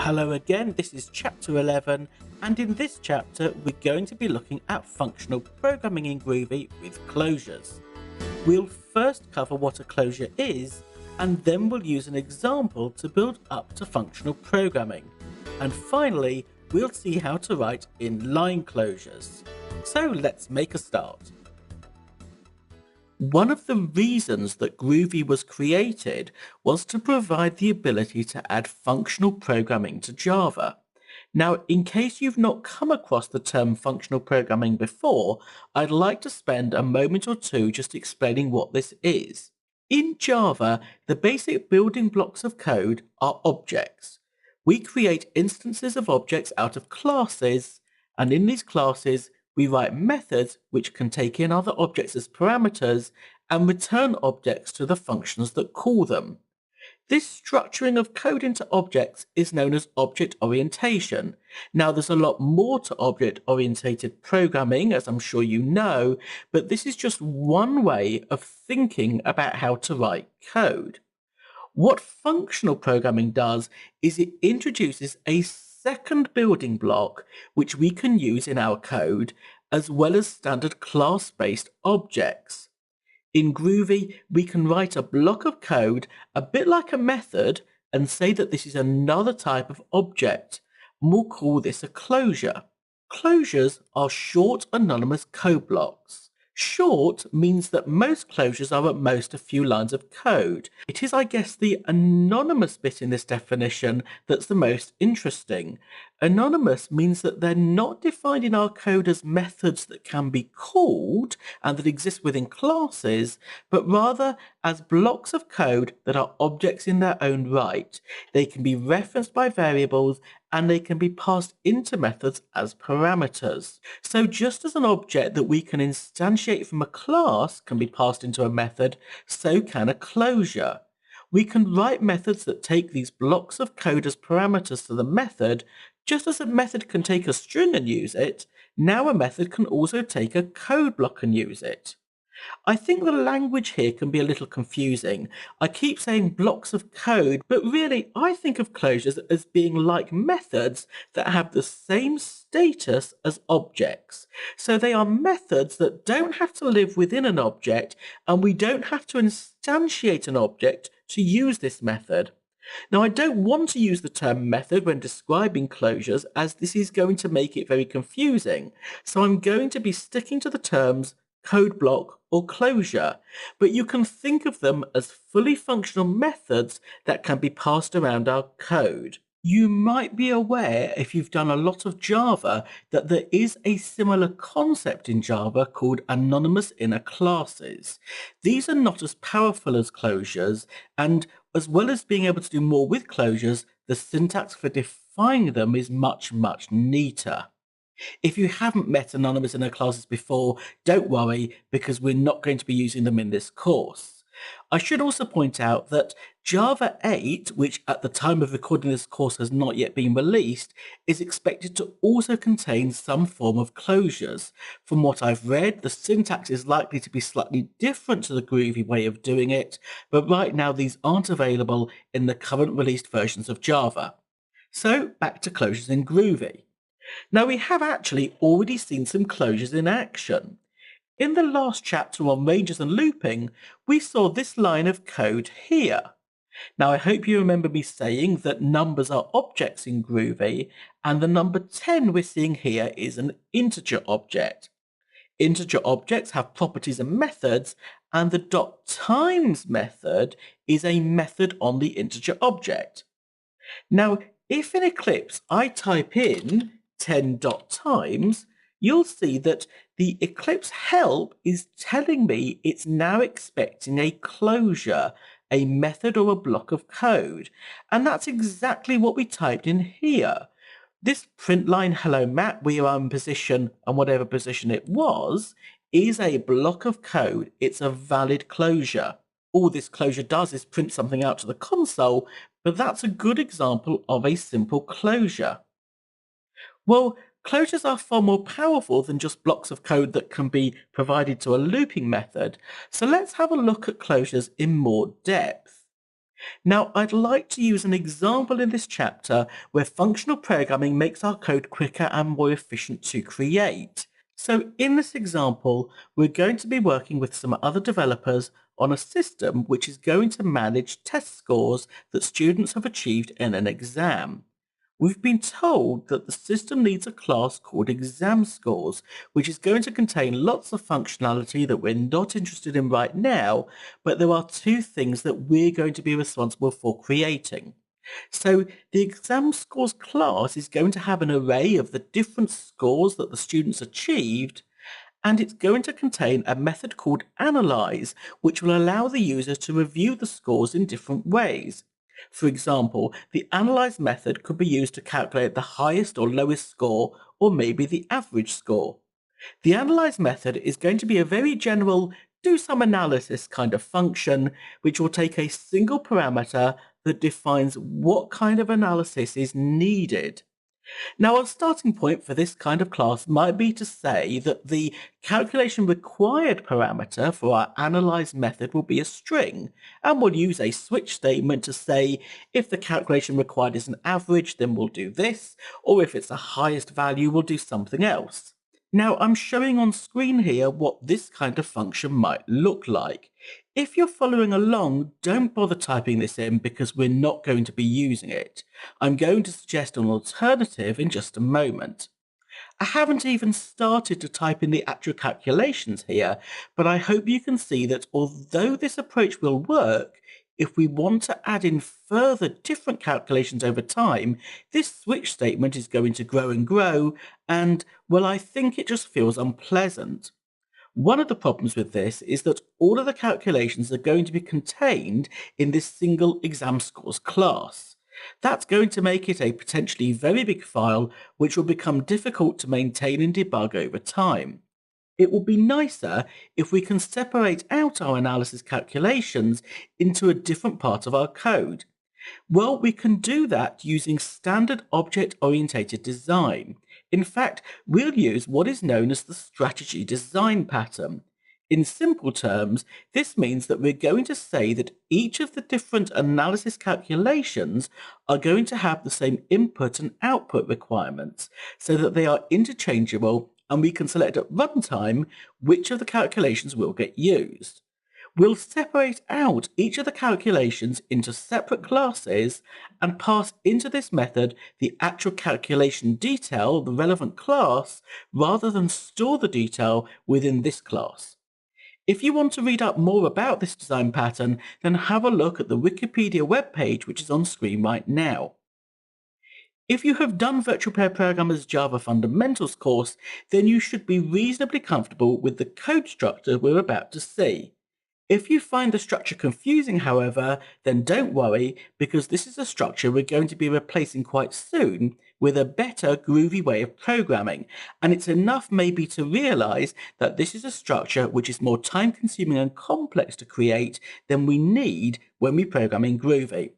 Hello again, this is chapter 11, and in this chapter we're going to be looking at functional programming in Groovy with closures. We'll first cover what a closure is, and then we'll use an example to build up to functional programming. And finally, we'll see how to write inline closures. So let's make a start. One of the reasons that Groovy was created was to provide the ability to add functional programming to Java. Now, in case you've not come across the term functional programming before, I'd like to spend a moment or two just explaining what this is. In Java, the basic building blocks of code are objects. We create instances of objects out of classes, and in these classes, we write methods which can take in other objects as parameters and return objects to the functions that call them. This structuring of code into objects is known as object orientation. Now, there's a lot more to object-oriented programming, as I'm sure you know, but this is just one way of thinking about how to write code. What functional programming does is it introduces a second building block which we can use in our code, as well as standard class-based objects. In Groovy, we can write a block of code a bit like a method and say that this is another type of object, and we'll call this a closure. Closures are short anonymous code blocks. Short means that most closures are at most a few lines of code. It is, I guess, the anonymous bit in this definition that's the most interesting. Anonymous means that they're not defined in our code as methods that can be called and that exist within classes, but rather as blocks of code that are objects in their own right. They can be referenced by variables and they can be passed into methods as parameters. So just as an object that we can instantiate from a class can be passed into a method, so can a closure. We can write methods that take these blocks of code as parameters to the method. Just as a method can take a string and use it, now a method can also take a code block and use it. I think the language here can be a little confusing. I keep saying blocks of code, but really I think of closures as being like methods that have the same status as objects. So they are methods that don't have to live within an object, and we don't have to instantiate an object to use this method. Now, I don't want to use the term method when describing closures, as this is going to make it very confusing. So I'm going to be sticking to the terms code block or closure, but you can think of them as fully functional methods that can be passed around our code. You might be aware, if you've done a lot of Java, that there is a similar concept in Java called anonymous inner classes. These are not as powerful as closures, and as well as being able to do more with closures, the syntax for defining them is much, much neater. If you haven't met anonymous inner classes before, don't worry, because we're not going to be using them in this course. I should also point out that Java 8, which at the time of recording this course has not yet been released, is expected to also contain some form of closures. From what I've read, the syntax is likely to be slightly different to the Groovy way of doing it, but right now these aren't available in the current released versions of Java. So back to closures in Groovy. Now, we have actually already seen some closures in action. In the last chapter on ranges and looping, we saw this line of code here. Now, I hope you remember me saying that numbers are objects in Groovy, and the number 10 we're seeing here is an integer object. Integer objects have properties and methods, and the .times method is a method on the integer object. Now, if in Eclipse I type in 10.times, you'll see that the Eclipse help is telling me it's now expecting a closure, a method or a block of code. And that's exactly what we typed in here. This print line hello map, we are in position and whatever position it was, is a block of code. It's a valid closure. All this closure does is print something out to the console, but that's a good example of a simple closure. Well, closures are far more powerful than just blocks of code that can be provided to a looping method, so let's have a look at closures in more depth. Now, I'd like to use an example in this chapter where functional programming makes our code quicker and more efficient to create. So in this example, we're going to be working with some other developers on a system which is going to manage test scores that students have achieved in an exam. We've been told that the system needs a class called exam scores, which is going to contain lots of functionality that we're not interested in right now, but there are two things that we're going to be responsible for creating. So the exam scores class is going to have an array of the different scores that the students achieved, and it's going to contain a method called analyze, which will allow the user to review the scores in different ways. For example, the analyze method could be used to calculate the highest or lowest score, or maybe the average score. The analyze method is going to be a very general do some analysis kind of function, which will take a single parameter that defines what kind of analysis is needed. Now, a starting point for this kind of class might be to say that the calculation required parameter for our analyze method will be a string, and we'll use a switch statement to say if the calculation required is an average, then we'll do this, or if it's the highest value, we'll do something else. Now, I'm showing on screen here what this kind of function might look like. If you're following along, don't bother typing this in because we're not going to be using it. I'm going to suggest an alternative in just a moment. I haven't even started to type in the actual calculations here, but I hope you can see that although this approach will work, if we want to add in further different calculations over time, this switch statement is going to grow and grow, and, well, I think it just feels unpleasant. One of the problems with this is that all of the calculations are going to be contained in this single exam scores class. That's going to make it a potentially very big file, which will become difficult to maintain and debug over time. It will be nicer if we can separate out our analysis calculations into a different part of our code. Well, we can do that using standard object-oriented design. In fact, we'll use what is known as the strategy design pattern. In simple terms, this means that we're going to say that each of the different analysis calculations are going to have the same input and output requirements so that they are interchangeable, and we can select at runtime which of the calculations will get used. We'll separate out each of the calculations into separate classes and pass into this method the actual calculation detail, the relevant class, rather than store the detail within this class. If you want to read up more about this design pattern, then have a look at the Wikipedia webpage, which is on screen right now. If you have done Virtual Pair Programmer's Java Fundamentals course, then you should be reasonably comfortable with the code structure we're about to see. If you find the structure confusing, however, then don't worry, because this is a structure we're going to be replacing quite soon with a better Groovy way of programming, and it's enough maybe to realize that this is a structure which is more time-consuming and complex to create than we need when we program in Groovy.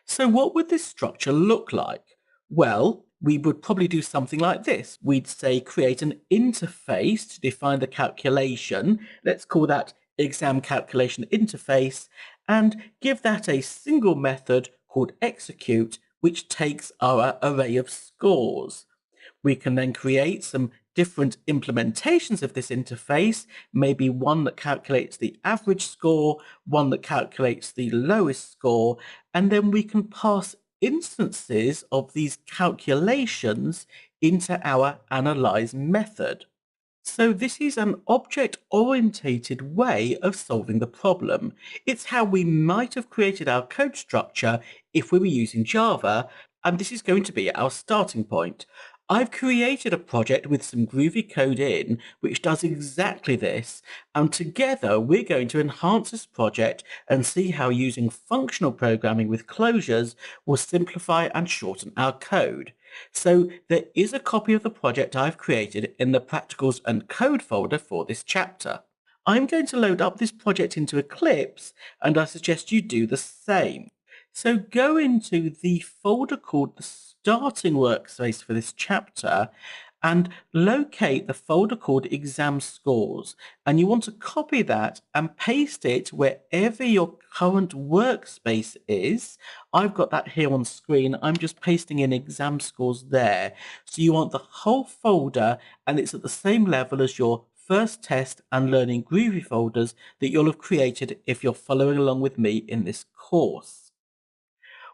So what would this structure look like? Well, we would probably do something like this. We'd say create an interface to define the calculation. Let's call that exam calculation interface, and give that a single method called execute, which takes our array of scores. We can then create some different implementations of this interface, maybe one that calculates the average score, one that calculates the lowest score, and then we can pass instances of these calculations into our analyze method. So this is an object-orientated way of solving the problem. It's how we might have created our code structure if we were using Java, and this is going to be our starting point. I've created a project with some Groovy code in, which does exactly this, and together we're going to enhance this project and see how using functional programming with closures will simplify and shorten our code. So there is a copy of the project I've created in the Practicals and Code folder for this chapter. I'm going to load up this project into Eclipse, and I suggest you do the same. So go into the folder called the starting workspace for this chapter, and locate the folder called exam scores. And you want to copy that and paste it wherever your current workspace is. I've got that here on screen. I'm just pasting in exam scores there. So you want the whole folder, and it's at the same level as your first test and learning Groovy folders that you'll have created if you're following along with me in this course.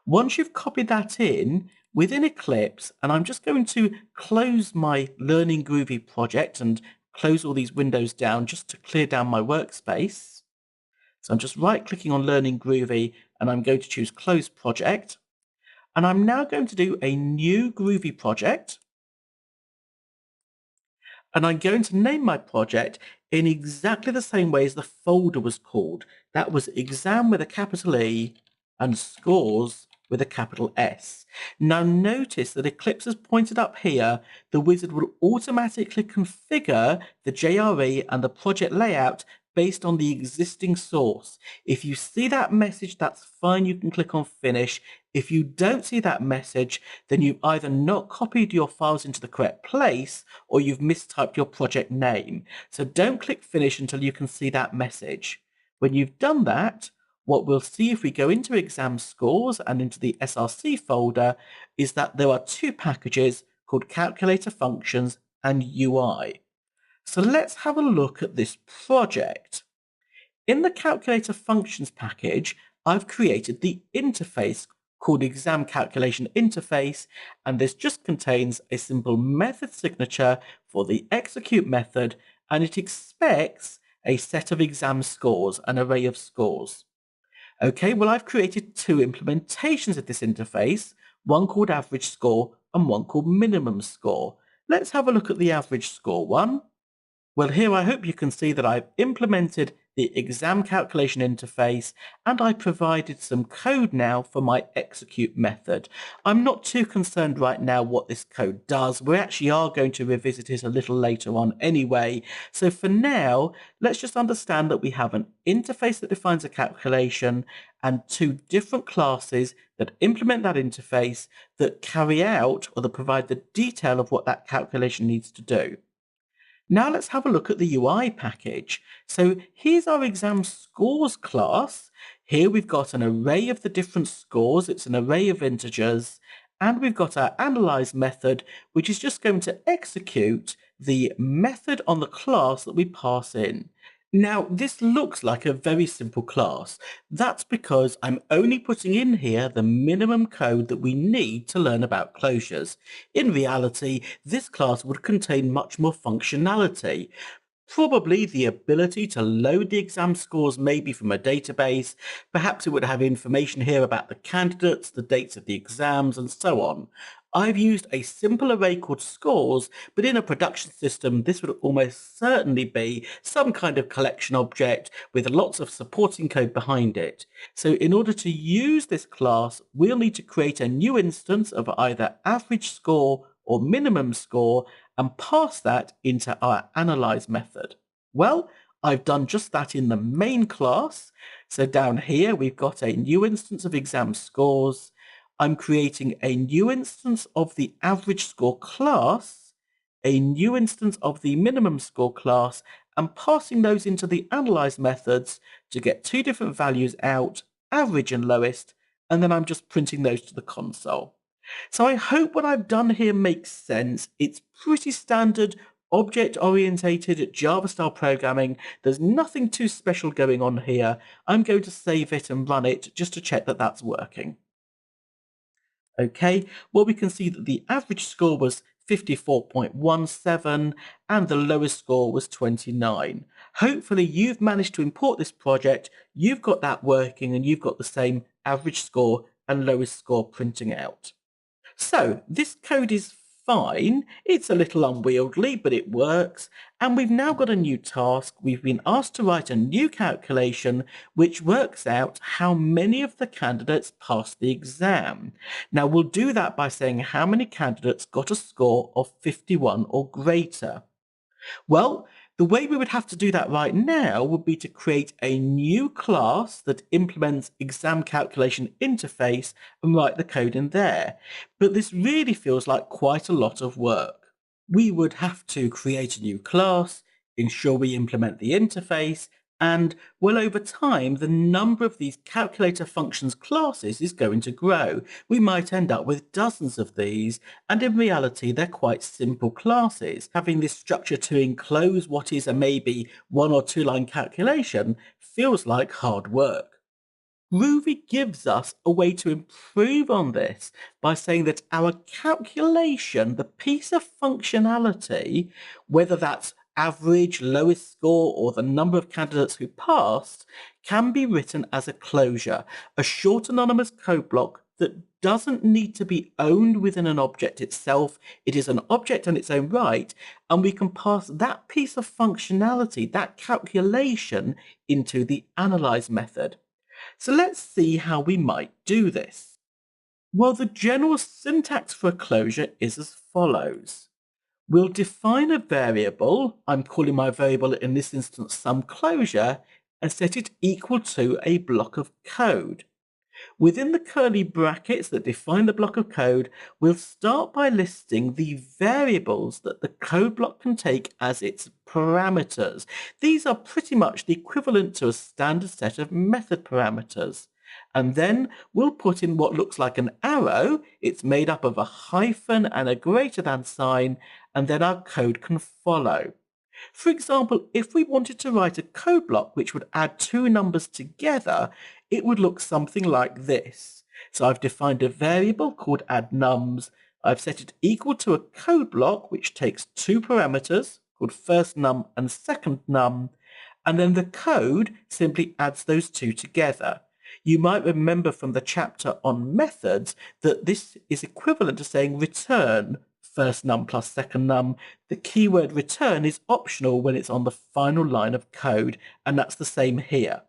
Once you've copied that in within Eclipse, and I'm just going to close my Learning Groovy project and close all these windows down just to clear down my workspace. So I'm just right clicking on Learning Groovy and I'm going to choose Close Project. And I'm now going to do a new Groovy project. And I'm going to name my project in exactly the same way as the folder was called. That was exam with a capital E and scores with a capital S. Now notice that Eclipse has pointed up here, the wizard will automatically configure the JRE and the project layout based on the existing source. If you see that message, that's fine, you can click on finish. If you don't see that message, then you've either not copied your files into the correct place or you've mistyped your project name. So don't click finish until you can see that message. When you've done that, what we'll see if we go into exam scores and into the SRC folder is that there are two packages called calculator functions and UI. So let's have a look at this project. In the calculator functions package, I've created the interface called exam calculation interface, and this just contains a simple method signature for the execute method, and it expects a set of exam scores, an array of scores. Okay, well, I've created two implementations of this interface, one called average score and one called minimum score. Let's have a look at the average score one. Well, here I hope you can see that I've implemented the exam calculation interface and I provided some code now for my execute method. I'm not too concerned right now what this code does. We actually are going to revisit it a little later on anyway. So for now, let's just understand that we have an interface that defines a calculation and two different classes that implement that interface that carry out or that provide the detail of what that calculation needs to do. Now let's have a look at the UI package. So here's our exam scores class. Here we've got an array of the different scores. It's an array of integers. And we've got our analyze method, which is just going to execute the method on the class that we pass in. Now, this looks like a very simple class. That's because I'm only putting in here the minimum code that we need to learn about closures. In reality, this class would contain much more functionality. Probably the ability to load the exam scores maybe from a database. Perhaps it would have information here about the candidates, the dates of the exams, and so on. I've used a simple array called scores, but in a production system, this would almost certainly be some kind of collection object with lots of supporting code behind it. So in order to use this class, we'll need to create a new instance of either average score or minimum score and pass that into our analyze method. Well, I've done just that in the main class. So down here, we've got a new instance of exam scores. I'm creating a new instance of the average score class, a new instance of the minimum score class, and passing those into the analyze methods to get two different values out, average and lowest, and then I'm just printing those to the console. So I hope what I've done here makes sense. It's pretty standard object-oriented Java-style programming. There's nothing too special going on here. I'm going to save it and run it just to check that that's working. Okay, well, we can see that the average score was 54.17 and the lowest score was 29. Hopefully you've managed to import this project, you've got that working, and you've got the same average score and lowest score printing out. So this code is fine. It's a little unwieldy, but it works. And we've now got a new task. We've been asked to write a new calculation which works out how many of the candidates passed the exam. Now we'll do that by saying how many candidates got a score of 51 or greater. Well, the way we would have to do that right now would be to create a new class that implements exam calculation interface and write the code in there. But this really feels like quite a lot of work. We would have to create a new class, ensure we implement the interface, and well, over time, the number of these calculator functions classes is going to grow. We might end up with dozens of these, and in reality, they're quite simple classes. Having this structure to enclose what is a maybe 1 or 2 line calculation feels like hard work. Groovy gives us a way to improve on this by saying that our calculation, the piece of functionality, whether that's average, lowest score, or the number of candidates who passed, can be written as a closure, a short anonymous code block that doesn't need to be owned within an object itself. It is an object in its own right, and we can pass that piece of functionality, that calculation, into the analyze method. So let's see how we might do this. Well, the general syntax for a closure is as follows. We'll define a variable, I'm calling my variable in this instance some closure, and set it equal to a block of code. Within the curly brackets that define the block of code, we'll start by listing the variables that the code block can take as its parameters. These are pretty much the equivalent to a standard set of method parameters. And then we'll put in what looks like an arrow. It's made up of a hyphen and a greater than sign, and then our code can follow. For example, if we wanted to write a code block which would add 2 numbers together, it would look something like this. So I've defined a variable called addNums. I've set it equal to a code block which takes 2 parameters called firstNum and secondNum, and then the code simply adds those 2 together. You might remember from the chapter on methods that this is equivalent to saying return first num plus second num. The keyword return is optional when it's on the final line of code, and that's the same here.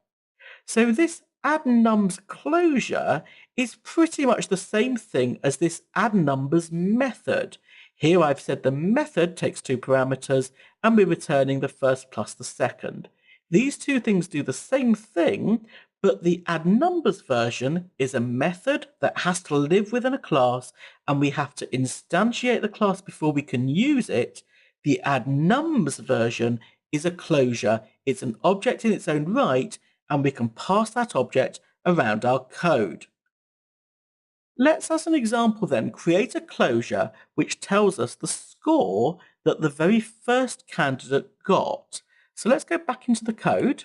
So this addNums closure is pretty much the same thing as this addNumbers method. Here I've said the method takes 2 parameters and we're returning the first plus the second. These 2 things do the same thing, but the addNumbers version is a method that has to live within a class and we have to instantiate the class before we can use it. The addNums version is a closure. It's an object in its own right, and we can pass that object around our code. Let's, as an example then, create a closure which tells us the score that the very first candidate got. So let's go back into the code,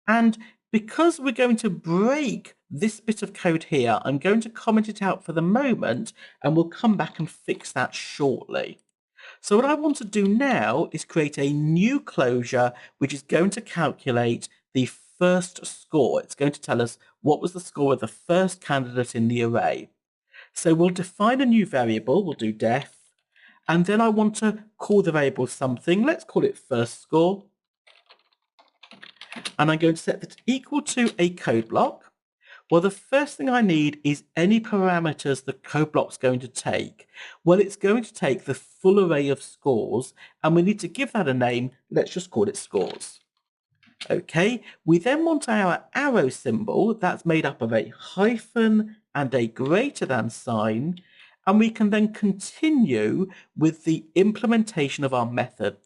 and because we're going to break this bit of code here, I'm going to comment it out for the moment, and we'll come back and fix that shortly. So what I want to do now is create a new closure which is going to calculate the first score. It's going to tell us what was the score of the first candidate in the array. So we'll define a new variable, we'll do def, and then I want to call the variable something. Let's call it first score. And I'm going to set that equal to a code block. Well, the first thing I need is any parameters the code block's going to take. Well, it's going to take the full array of scores, and we need to give that a name. Let's just call it scores. Okay, we then want our arrow symbol that's made up of a hyphen and a greater than sign, and we can then continue with the implementation of our method,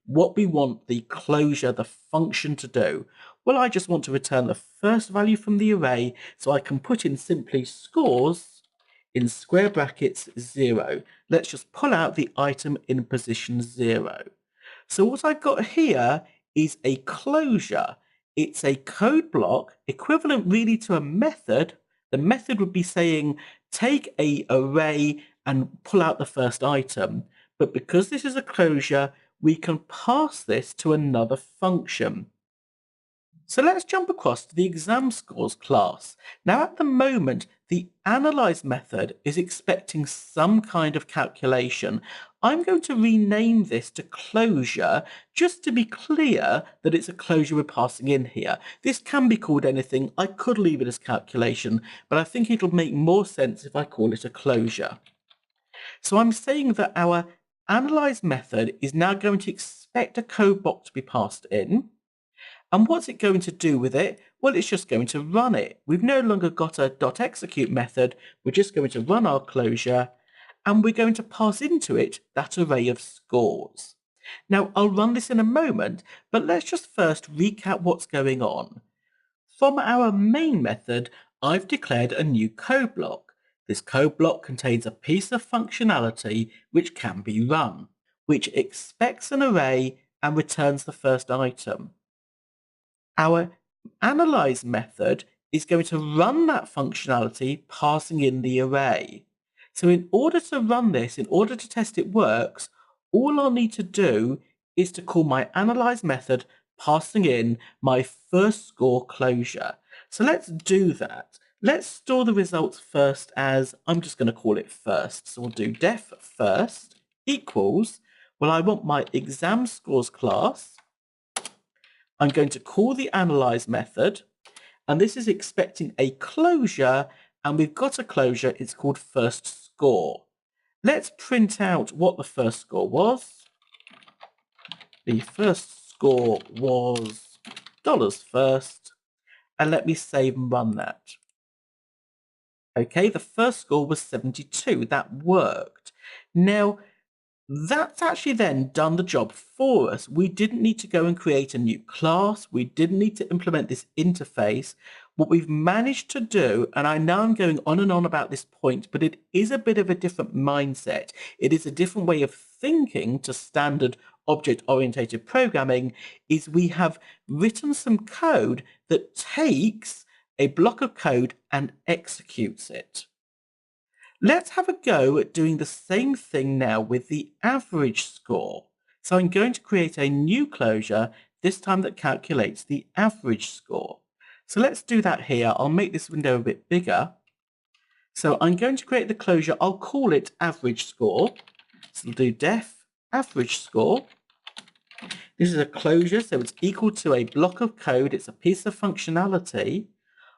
what we want the closure, the function to do. Well, I just want to return the first value from the array, so I can put in simply scores in square brackets 0. Let's just pull out the item in position 0. So what I've got here is a closure. It's a code block equivalent really to a method. The method would be saying take a array and pull out the first item. But because this is a closure, we can pass this to another function. So let's jump across to the exam scores class. Now at the moment, the analyze method is expecting some kind of calculation. I'm going to rename this to closure just to be clear that it's a closure we're passing in here. This can be called anything. I could leave it as calculation, but I think it'll make more sense if I call it a closure. So I'm saying that our analyze method is now going to expect a code block to be passed in. And what's it going to do with it? Well, it's just going to run it. We've no longer got a .execute method. We're just going to run our closure. and we're going to pass into it that array of scores. Now, I'll run this in a moment, but let's just first recap what's going on. From our main method, I've declared a new code block. This code block contains a piece of functionality which can be run, which expects an array and returns the first item. Our analyze method is going to run that functionality passing in the array. So in order to run this, in order to test it works, all I'll need to do is to call my analyze method passing in my first score closure. So let's do that. Let's store the results first as, I'm just going to call it first. So we'll do def first equals, well, I want my exam scores class. I'm going to call the analyze method, and this is expecting a closure, and we've got a closure. It's called first score. Let's print out what the first score was. The first score was $first, and let me save and run that. Okay, the first score was 72. That worked. Now, that's actually then done the job for us. We didn't need to go and create a new class. We didn't need to implement this interface. What we've managed to do, and I know I'm going on and on about this point, but it is a bit of a different mindset. It is a different way of thinking to standard object-oriented programming, is we have written some code that takes a block of code and executes it. Let's have a go at doing the same thing now with the average score. So I'm going to create a new closure, this time that calculates the average score. So let's do that here. I'll make this window a bit bigger. So I'm going to create the closure. I'll call it average score. So we'll do def average score. This is a closure, so it's equal to a block of code. It's a piece of functionality.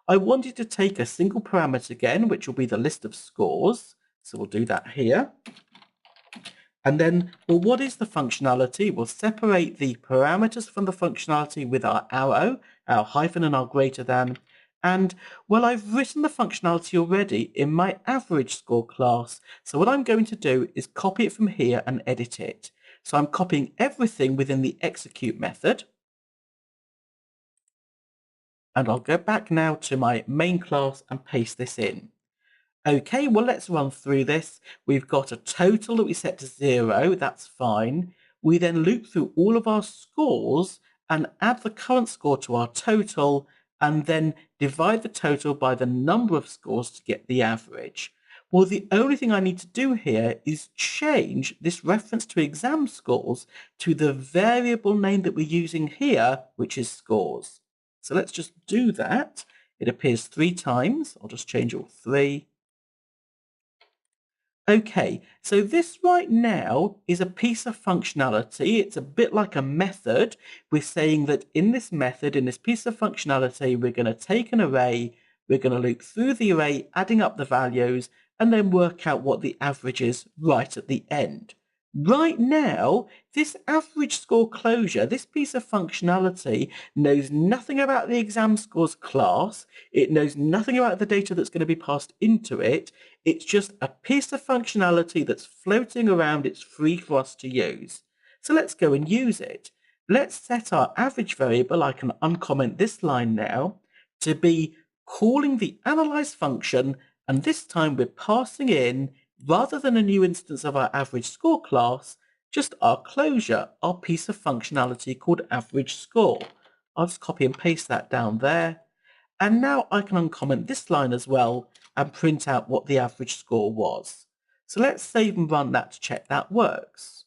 I wanted to take a single parameter again, which will be the list of scores. So we'll do that here. And then, well, what is the functionality? We'll separate the parameters from the functionality with our arrow, our hyphen and our greater than. And, well, I've written the functionality already in my average score class. So what I'm going to do is copy it from here and edit it. So I'm copying everything within the execute method. And I'll go back now to my main class and paste this in. Okay, well, let's run through this. We've got a total that we set to 0. That's fine. We then loop through all of our scores and add the current score to our total, and then divide the total by the number of scores to get the average. Well, the only thing I need to do here is change this reference to exam scores to the variable name that we're using here, which is scores. So let's just do that. It appears 3 times. I'll just change all 3. Okay, so this right now is a piece of functionality. It's a bit like a method. We're saying that in this method, in this piece of functionality, we're going to take an array, we're going to loop through the array, adding up the values, and then work out what the average is right at the end. Right now, this average score closure, this piece of functionality knows nothing about the exam scores class. It knows nothing about the data that's going to be passed into it. It's just a piece of functionality that's floating around. It's free for us to use. So let's go and use it. Let's set our average variable. I can uncomment this line now to be calling the analyze function, and this time we're passing in, rather than a new instance of our average score class, just our closure, our piece of functionality called average score. I'll just copy and paste that down there. And now I can uncomment this line as well and print out what the average score was. So let's save and run that to check that works.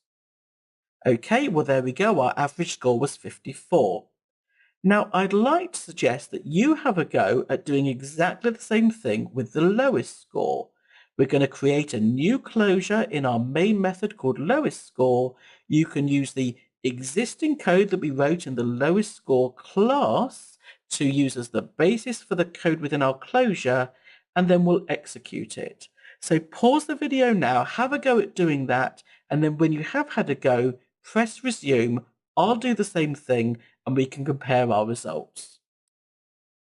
Okay, well, there we go. Our average score was 54. Now, I'd like to suggest that you have a go at doing exactly the same thing with the lowest score. We're going to create a new closure in our main method called lowest score. You can use the existing code that we wrote in the lowest score class to use as the basis for the code within our closure, and then we'll execute it. So pause the video now, have a go at doing that, and then when you have had a go, press resume. I'll do the same thing and we can compare our results.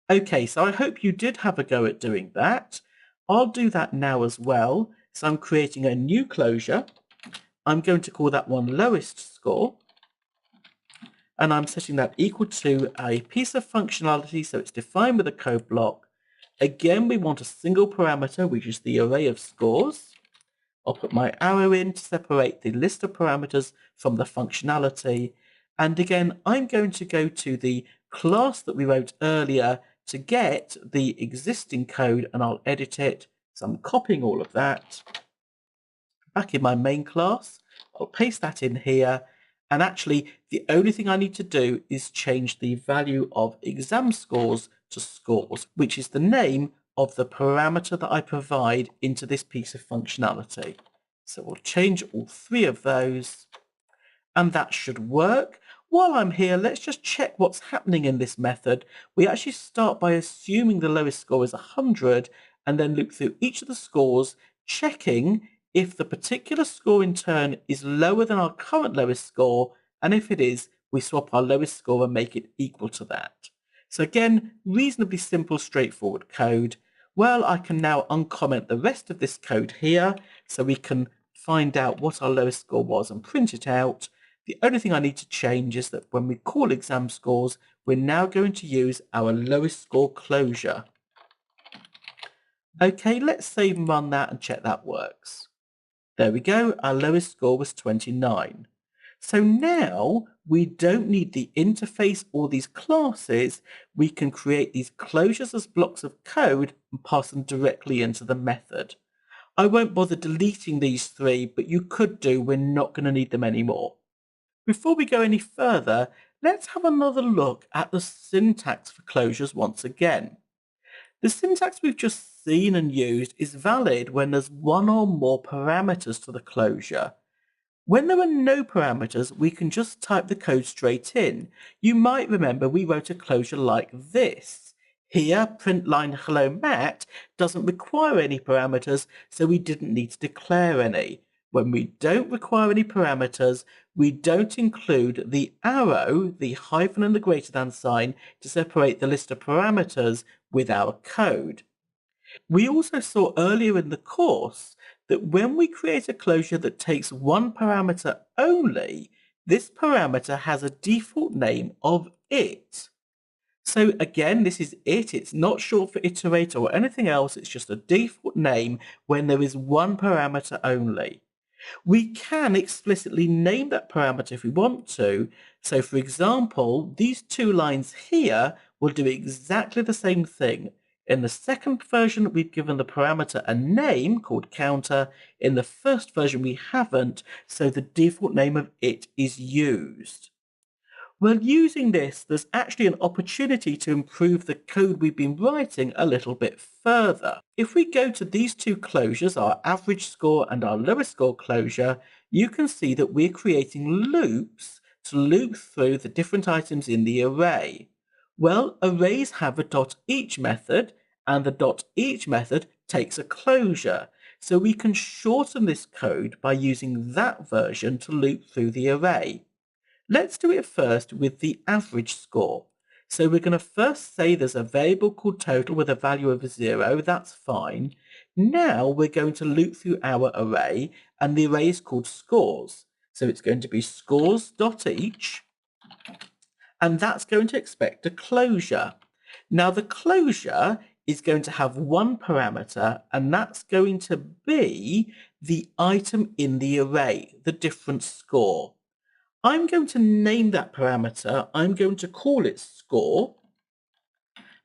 Okay, so I hope you did have a go at doing that. I'll do that now as well. So I'm creating a new closure. I'm going to call that one lowest score. And I'm setting that equal to a piece of functionality, so it's defined with a code block. Again, we want a single parameter, which is the array of scores. I'll put my arrow in to separate the list of parameters from the functionality. And again, I'm going to go to the class that we wrote earlier to get the existing code, and I'll edit it. So I'm copying all of that back in my main class. I'll paste that in here. And actually, the only thing I need to do is change the value of exam scores to scores, which is the name of the parameter that I provide into this piece of functionality. So we'll change all three of those, and that should work. While I'm here, let's just check what's happening in this method. We actually start by assuming the lowest score is 100 and then loop through each of the scores, checking if the particular score in turn is lower than our current lowest score, and if it is, we swap our lowest score and make it equal to that. So again, reasonably simple, straightforward code. Well, I can now uncomment the rest of this code here, so we can find out what our lowest score was and print it out. The only thing I need to change is that when we call exam scores, we're now going to use our lowest score closure. Okay, let's save and run that and check that works. There we go, our lowest score was 29. So now we don't need the interface or these classes. We can create these closures as blocks of code and pass them directly into the method. I won't bother deleting these three, but you could do. We're not going to need them anymore. Before we go any further, let's have another look at the syntax for closures once again. The syntax we've just seen and used is valid when there's one or more parameters to the closure. When there are no parameters, we can just type the code straight in. You might remember we wrote a closure like this. Here, print line hello Matt doesn't require any parameters, so we didn't need to declare any. When we don't require any parameters, we don't include the arrow, the hyphen and the greater than sign to separate the list of parameters with our code. We also saw earlier in the course that when we create a closure that takes one parameter only, this parameter has a default name of it. So again, this is it. It's not short for iterate or anything else. It's just a default name when there is one parameter only. We can explicitly name that parameter if we want to. So for example, these two lines here will do exactly the same thing. In the second version, we've given the parameter a name called counter. In the first version, we haven't, so the default name of it is used. Well, using this, there's actually an opportunity to improve the code we've been writing a little bit further. If we go to these two closures, our average score and our lowest score closure, you can see that we're creating loops to loop through the different items in the array. Well, arrays have a .each method, and the .each method takes a closure. So we can shorten this code by using that version to loop through the array. Let's do it first with the average score. So we're going to first say there's a variable called total with a value of 0. That's fine. Now we're going to loop through our array, and the array is called scores. So it's going to be scores.each, and that's going to expect a closure. Now the closure is going to have one parameter, and that's going to be the item in the array, the different score. I'm going to name that parameter. I'm going to call it score.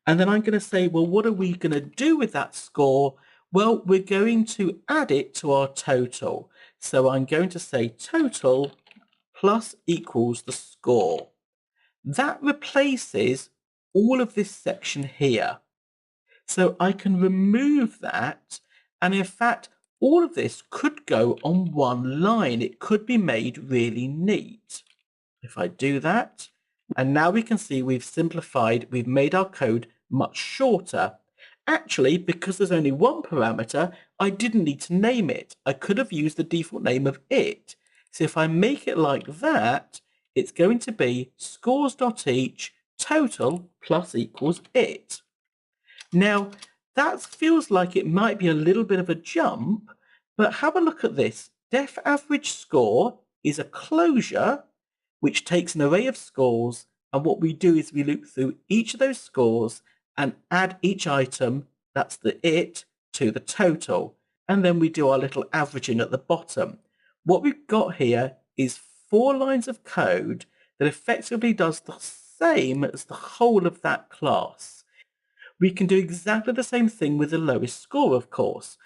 And then I'm going to say, well, what are we going to do with that score? Well, we're going to add it to our total. So I'm going to say total plus equals the score. That replaces all of this section here. So I can remove that. And in fact, all of this could go on one line. It could be made really neat. If I do that, and now we can see we've simplified, we've made our code much shorter. Actually, because there's only one parameter, I didn't need to name it. I could have used the default name of it. So if I make it like that, it's going to be scores.each total plus equals it. Now, that feels like it might be a little bit of a jump, But have a look at this. Def average score is a closure which takes an array of scores, and what we do is we loop through each of those scores and add each item, that's the it, to the total. And then we do our little averaging at the bottom. What we've got here is 4 lines of code that effectively does the same as the whole of that class. We can do exactly the same thing with the lowest score, of course.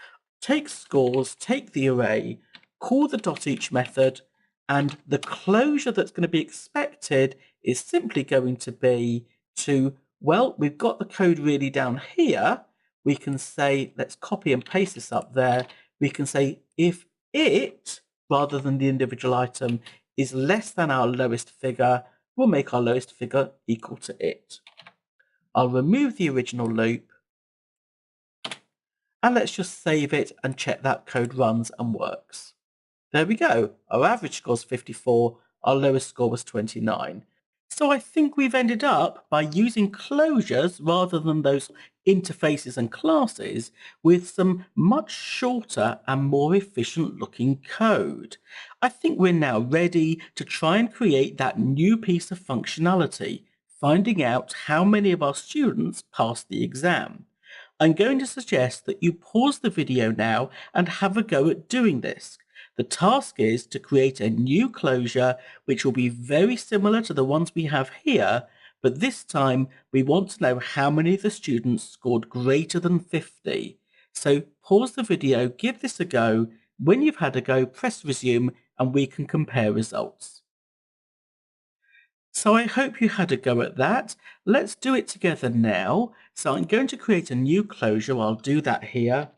Take scores, take the array, call the dot each method, and the closure that's going to be expected is simply going to be to, well, we've got the code really down here. We can say, let's copy and paste this up there. We can say if it, rather than the individual item, is less than our lowest figure, we'll make our lowest figure equal to it. I'll remove the original loop, and let's just save it and check that code runs and works. There we go. Our average score is 54, our lowest score was 29. So I think we've ended up, by using closures rather than those interfaces and classes, with some much shorter and more efficient looking code. I think we're now ready to try and create that new piece of functionality, finding out how many of our students passed the exam. I'm going to suggest that you pause the video now and have a go at doing this. The task is to create a new closure which will be very similar to the ones we have here, but this time we want to know how many of the students scored greater than 50. So pause the video, give this a go. When you've had a go, press resume and we can compare results. So I hope you had a go at that. Let's do it together now. So I'm going to create a new closure. I'll do that here.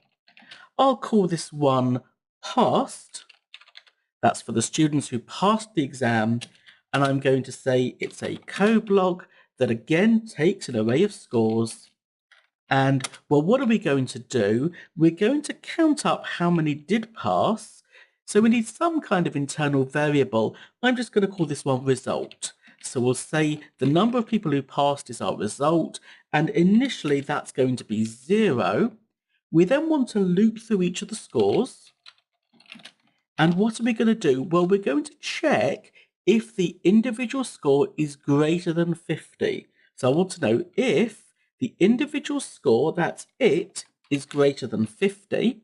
I'll call this one passed. That's for the students who passed the exam. And I'm going to say it's a code block that again takes an array of scores. And well, what are we going to do? We're going to count up how many did pass. So we need some kind of internal variable. I'm just going to call this one result. So we'll say the number of people who passed is our result. And initially that's going to be 0. We then want to loop through each of the scores. And what are we going to do? Well, we're going to check if the individual score is greater than 50. So I want to know if the individual score, that's it, is greater than 50.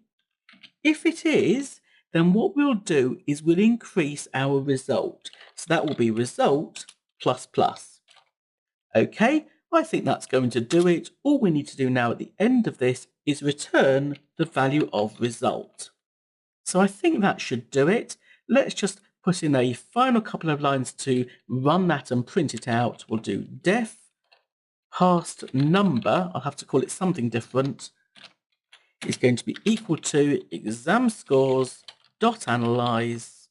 If it is, then what we'll do is we'll increase our result. So that will be result plus plus. Okay, I think that's going to do it. All we need to do now at the end of this is return the value of result. So I think that should do it. Let's just put in a final couple of lines to run that and print it out. We'll do def passed number, I'll have to call it something different, is going to be equal to exam scores dot analyze,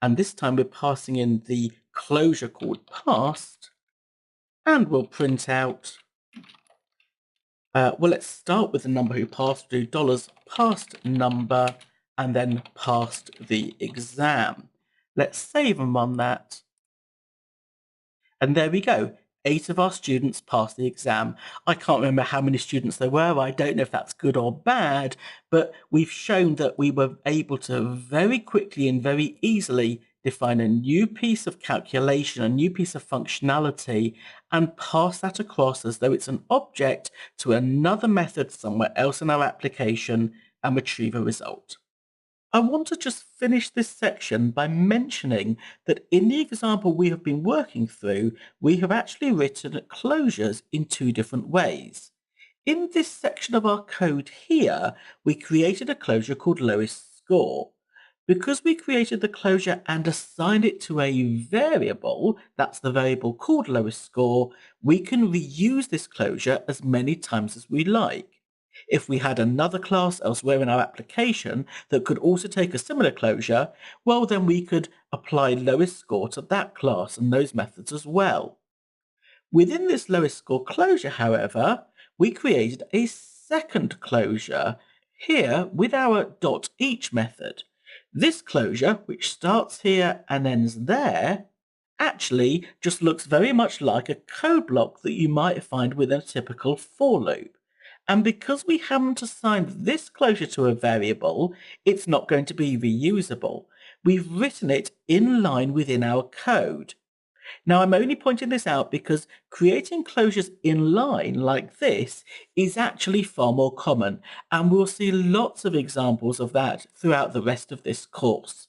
and this time we're passing in the closure called passed, and we'll print out, well, let's start with the number who passed, do dollars passed number, and then passed the exam. Let's save and run that. And there we go. 8 of our students passed the exam. I can't remember how many students there were. I don't know if that's good or bad, but we've shown that we were able to very quickly and very easily define a new piece of calculation, a new piece of functionality, and pass that across as though it's an object to another method somewhere else in our application and retrieve a result. I want to just finish this section by mentioning that in the example we have been working through, we have actually written closures in 2 different ways. In this section of our code here, we created a closure called lowest score. Because we created the closure and assigned it to a variable, that's the variable called lowest score, we can reuse this closure as many times as we like. If we had another class elsewhere in our application that could also take a similar closure, well, then we could apply lowest score to that class and those methods as well. Within this lowest score closure, however, we created a second closure here with our .each method. This closure, which starts here and ends there, actually just looks very much like a code block that you might find within a typical for loop. And because we haven't assigned this closure to a variable, it's not going to be reusable. We've written it in line within our code. Now, I'm only pointing this out because creating closures in line like this is actually far more common, and we'll see lots of examples of that throughout the rest of this course.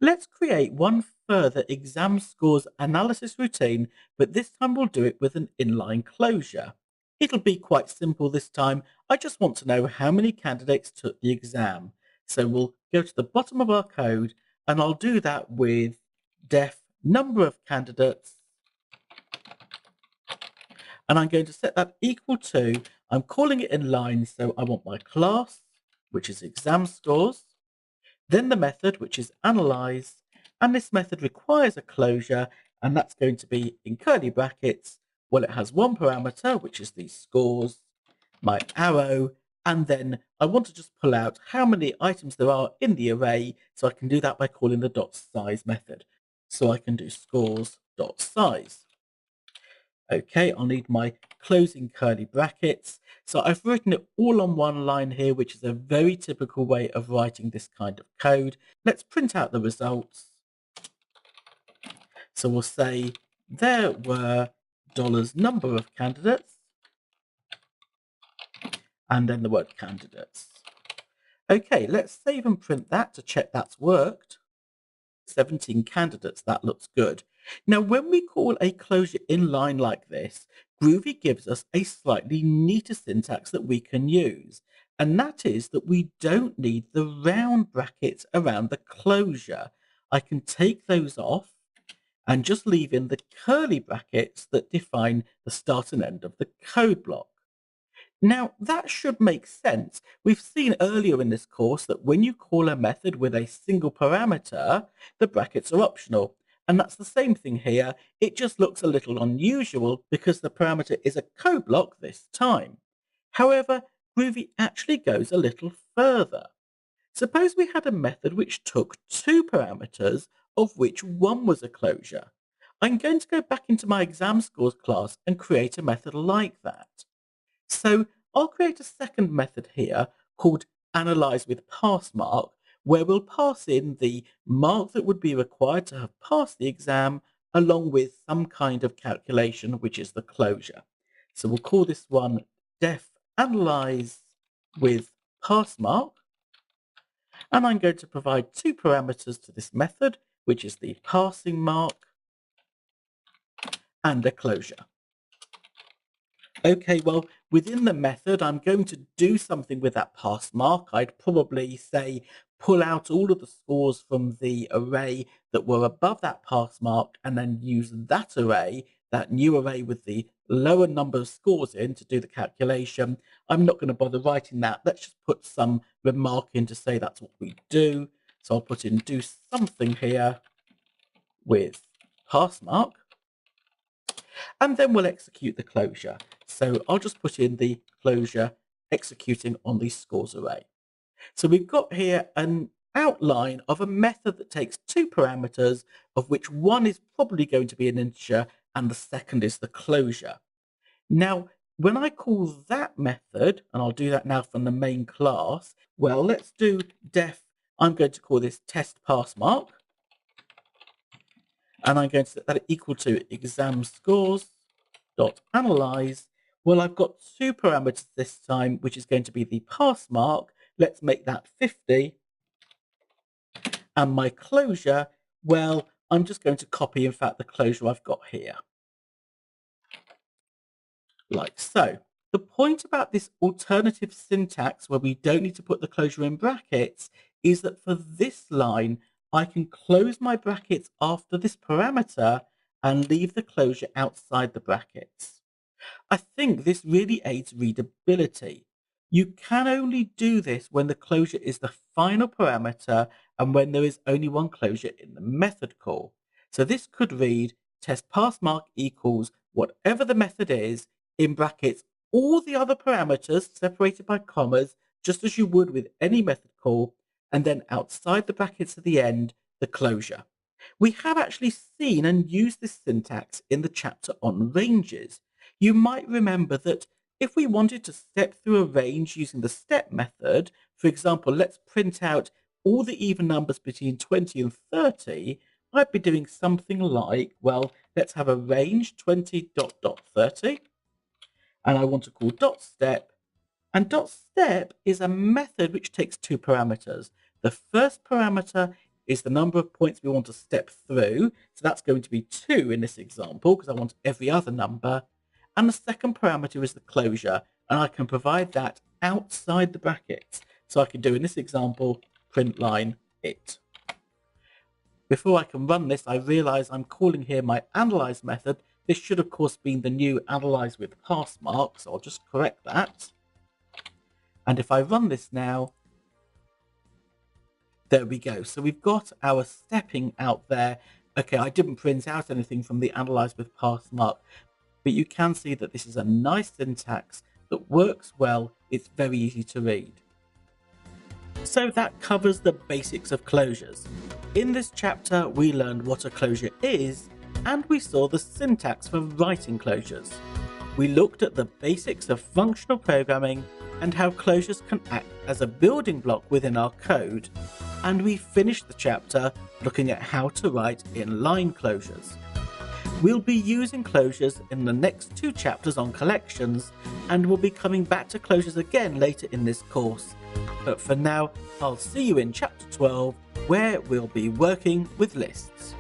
Let's create one further exam scores analysis routine, but this time we'll do it with an inline closure. It'll be quite simple this time. I just want to know how many candidates took the exam. So we'll go to the bottom of our code, and I'll do that with def number of candidates, and I'm going to set that equal to, I'm calling it in line, so I want my class, which is exam scores, then the method, which is analyze, and this method requires a closure, and that's going to be in curly brackets. Well, it has one parameter, which is the scores, my arrow, and then I want to just pull out how many items there are in the array, so I can do that by calling the dot size method. So I can do scores dot size. Okay, I'll need my closing curly brackets. So I've written it all on one line here, which is a very typical way of writing this kind of code. Let's print out the results. So we'll say there were dollars number of candidates, and then the word candidates. Okay, let's save and print that to check that's worked. 17 candidates, that looks good. Now, when we call a closure in line like this, Groovy gives us a slightly neater syntax that we can use. And that is that we don't need the round brackets around the closure. I can take those off and just leave in the curly brackets that define the start and end of the code block. Now, that should make sense. We've seen earlier in this course that when you call a method with a single parameter, the brackets are optional. And that's the same thing here. It just looks a little unusual because the parameter is a code block this time. However, Groovy actually goes a little further. Suppose we had a method which took two parameters, of which one was a closure. I'm going to go back into my exam scores class and create a method like that. So I'll create a second method here called analyze with pass mark, where we'll pass in the mark that would be required to have passed the exam along with some kind of calculation, which is the closure. So we'll call this one def analyze with pass mark. And I'm going to provide two parameters to this method, which is the passing mark and a closure. Okay, well, within the method, I'm going to do something with that pass mark. I'd probably say pull out all of the scores from the array that were above that pass mark and then use that array, that new array with the lower number of scores in to do the calculation. I'm not going to bother writing that. Let's just put some remark in to say that's what we do. So I'll put in do something here with pass mark. And then we'll execute the closure. So I'll just put in the closure executing on the scores array. So we've got here an outline of a method that takes two parameters, of which one is probably going to be an integer and the second is the closure. Now, when I call that method, and I'll do that now from the main class, well, let's do def, I'm going to call this test pass mark. And I'm going to set that equal to exam scores dot analyze. Well, I've got two parameters this time, which is going to be the pass mark. Let's make that 50. And my closure, well, I'm just going to copy, in fact, the closure I've got here. Like so. The point about this alternative syntax where we don't need to put the closure in brackets is that for this line, I can close my brackets after this parameter and leave the closure outside the brackets. I think this really aids readability. You can only do this when the closure is the final parameter and when there is only one closure in the method call. So this could read test pass mark equals whatever the method is in brackets all the other parameters separated by commas, just as you would with any method call, and then outside the brackets at the end, the closure. We have actually seen and used this syntax in the chapter on ranges. You might remember that If we wanted to step through a range using the step method, for example, let's print out all the even numbers between 20 and 30, I'd be doing something like, well, let's have a range 20 dot dot 30, and I want to call dot step. And dot step is a method which takes two parameters. The first parameter is the number of points we want to step through. So that's going to be 2 in this example because I want every other number. And the second parameter is the closure. And I can provide that outside the brackets. So I can do in this example, print line it. Before I can run this, I realize I'm calling here my analyze method. This should of course be the new analyze with pass marks. So I'll just correct that. And if I run this now, there we go. So we've got our stepping out there. Okay, I didn't print out anything from the analyze with pass mark, but you can see that this is a nice syntax that works well. It's very easy to read. So that covers the basics of closures. In this chapter, we learned what a closure is, and we saw the syntax for writing closures. We looked at the basics of functional programming and how closures can act as a building block within our code. And we finished the chapter looking at how to write inline closures. We'll be using closures in the next 2 chapters on collections, and we'll be coming back to closures again later in this course. But for now, I'll see you in chapter 12, where we'll be working with lists.